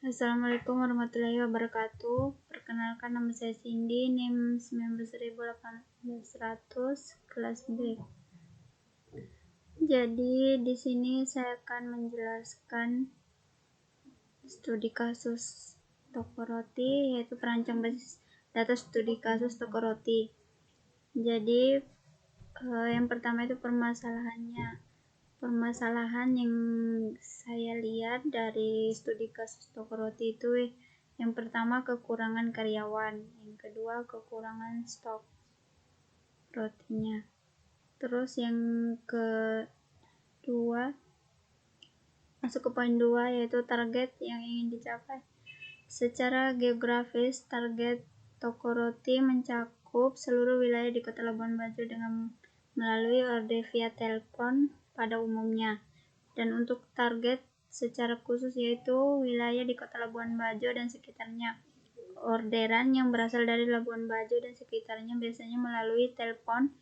Assalamualaikum warahmatullahi wabarakatuh. Perkenalkan, nama saya Cindy, NIM 19.1800, kelas B. Jadi di sini saya akan menjelaskan studi kasus toko roti, yaitu perancang basis data studi kasus toko roti. Jadi yang pertama itu permasalahan yang saya lihat dari studi kasus toko roti itu, yang pertama kekurangan karyawan, yang kedua kekurangan stok rotinya, terus yang kedua masuk ke poin 2, yaitu target yang ingin dicapai. Secara geografis, target toko roti mencakup seluruh wilayah di Kota Labuan Bajo dengan melalui order via telepon pada umumnya, dan untuk target secara khusus yaitu wilayah di Kota Labuan Bajo dan sekitarnya. Orderan yang berasal dari Labuan Bajo dan sekitarnya biasanya melalui telepon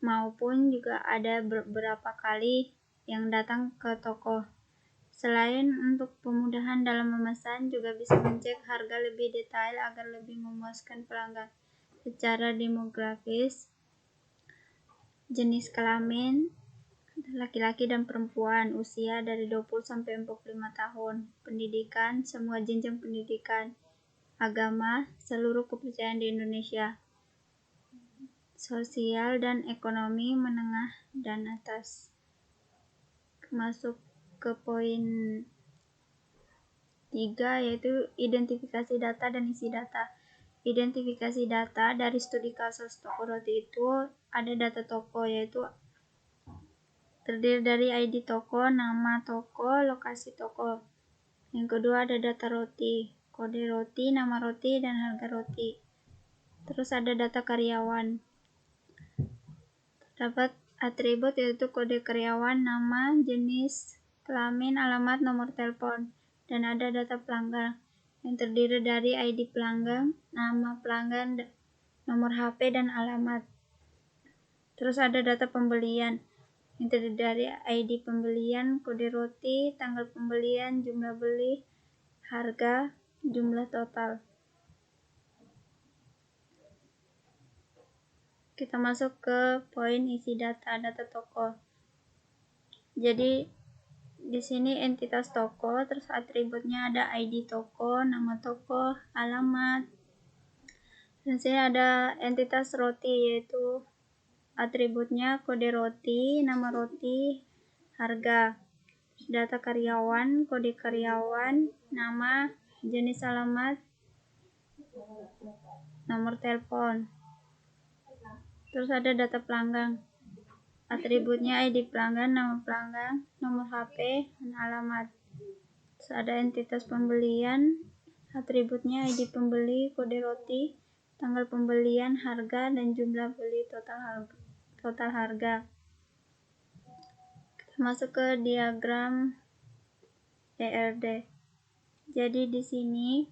maupun juga ada beberapa kali yang datang ke toko. Selain untuk pemudahan dalam memesan, juga bisa mencek harga lebih detail agar lebih memuaskan pelanggan. Secara demografis, jenis kelamin laki-laki dan perempuan, usia dari 20 sampai 45 tahun, pendidikan, semua jenjang pendidikan, agama, seluruh kepercayaan di Indonesia, sosial dan ekonomi menengah dan atas. Masuk ke poin 3, yaitu identifikasi data dan isi data. Identifikasi data dari studi kasus toko roti itu ada data toko, yaitu terdiri dari ID toko, nama toko, lokasi toko. Yang kedua ada data roti, kode roti, nama roti, dan harga roti. Terus ada data karyawan. Terdapat atribut yaitu kode karyawan, nama, jenis, kelamin, alamat, nomor telepon. Dan ada data pelanggan yang terdiri dari ID pelanggan, nama pelanggan, nomor HP, dan alamat. Terus ada data pembelian yang terdiri dari ID pembelian, kode roti, tanggal pembelian, jumlah beli, harga, jumlah total. Kita masuk ke poin isi data toko. Jadi di sini entitas toko, terus atributnya ada ID toko, nama toko, alamat. Dan sini ada entitas roti, yaitu atributnya kode roti, nama roti, harga. Data karyawan, kode karyawan, nama, jenis alamat, nomor telepon. Terus ada data pelanggan, atributnya ID pelanggan, nama pelanggan, nomor HP, dan alamat. Terus ada entitas pembelian, atributnya ID pembeli, kode roti, tanggal pembelian, harga, dan jumlah beli, total harga. Kita masuk ke diagram ERD. Jadi di sini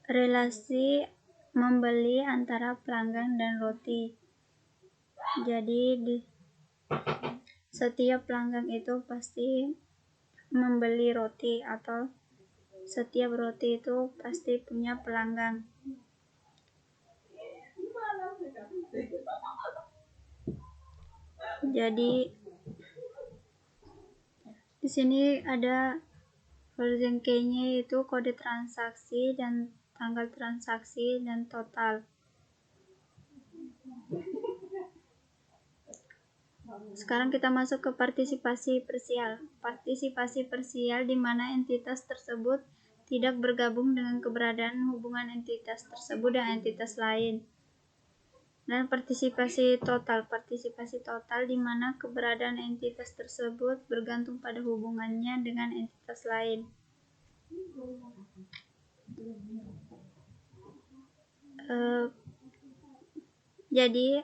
relasi membeli antara pelanggan dan roti. Jadi setiap pelanggan itu pasti membeli roti, atau setiap roti itu pasti punya pelanggan. Jadi di sini ada version key-nya, yaitu kode transaksi dan tanggal transaksi dan total. Sekarang kita masuk ke partisipasi parsial. Partisipasi parsial di mana entitas tersebut tidak bergabung dengan keberadaan hubungan entitas tersebut dan entitas lain. Dan partisipasi total di mana keberadaan entitas tersebut bergantung pada hubungannya dengan entitas lain. Jadi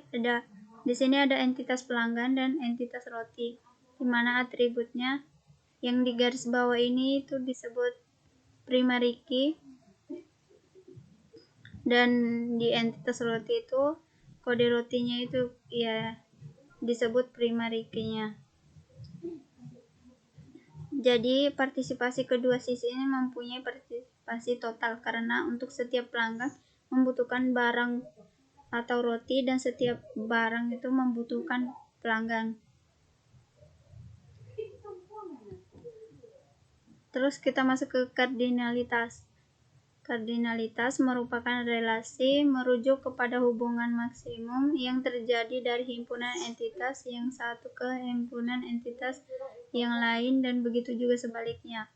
di sini ada entitas pelanggan dan entitas roti, di mana atributnya yang di garis bawah ini itu disebut primary key, dan di entitas roti itu kode rotinya itu disebut primary key-nya. Jadi partisipasi kedua sisi ini mempunyai partisipasi total karena untuk setiap pelanggan membutuhkan barang atau roti dan setiap barang itu membutuhkan pelanggan. Terus kita masuk ke kardinalitas. Kardinalitas merupakan relasi merujuk kepada hubungan maksimum yang terjadi dari himpunan entitas yang satu ke himpunan entitas yang lain dan begitu juga sebaliknya.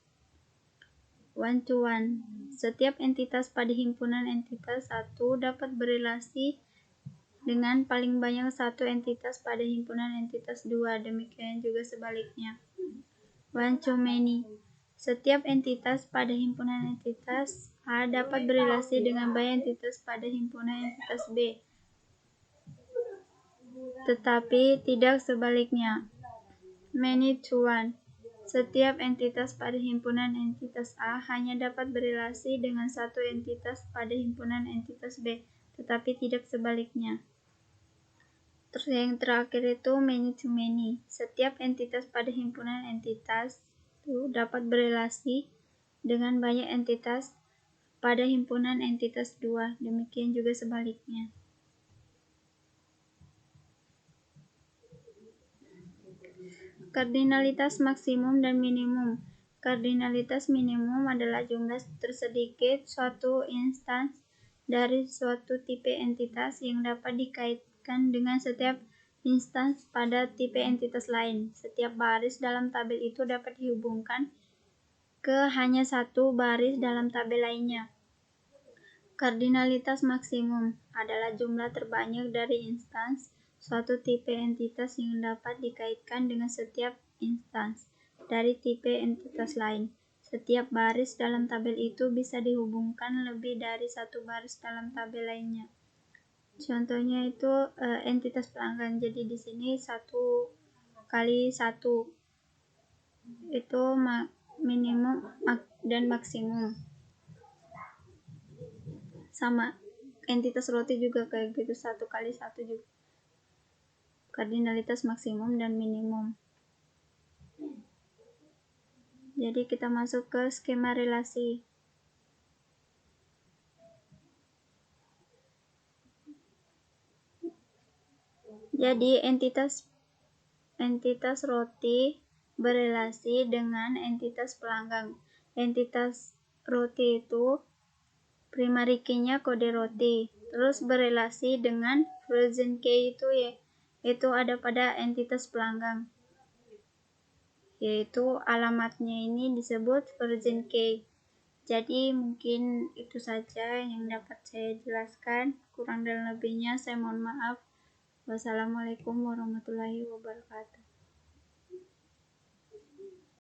One to one. Setiap entitas pada himpunan entitas satu dapat berelasi dengan paling banyak satu entitas pada himpunan entitas dua, demikian juga sebaliknya. One to many. Setiap entitas pada himpunan entitas A dapat berelasi dengan banyak entitas pada himpunan entitas B, tetapi tidak sebaliknya. Many to one. Setiap entitas pada himpunan entitas A hanya dapat berelasi dengan satu entitas pada himpunan entitas B, tetapi tidak sebaliknya. Terus yang terakhir itu many to many. Setiap entitas pada himpunan entitas itu dapat berelasi dengan banyak entitas pada himpunan entitas 2, demikian juga sebaliknya. Kardinalitas maksimum dan minimum. Kardinalitas minimum adalah jumlah tersedikit suatu instans dari suatu tipe entitas yang dapat dikaitkan dengan setiap instans pada tipe entitas lain. Setiap baris dalam tabel itu dapat dihubungkan ke hanya satu baris dalam tabel lainnya. Kardinalitas maksimum adalah jumlah terbanyak dari instans suatu tipe entitas yang dapat dikaitkan dengan setiap instans dari tipe entitas lain. Setiap baris dalam tabel itu bisa dihubungkan lebih dari satu baris dalam tabel lainnya. Contohnya itu entitas pelanggan. Jadi di sini 1 kali 1 itu minimum dan maksimum. Sama entitas roti juga kayak gitu, 1 kali 1 juga. Kardinalitas maksimum dan minimum. Jadi kita masuk ke skema relasi. Jadi entitas roti berelasi dengan entitas pelanggan. Entitas roti itu primary key-nya kode roti, terus berelasi dengan frozen key itu ada pada entitas pelanggan, yaitu alamatnya ini disebut frozen key. Jadi mungkin itu saja yang dapat saya jelaskan, kurang dan lebihnya saya mohon maaf. Wassalamualaikum warahmatullahi wabarakatuh.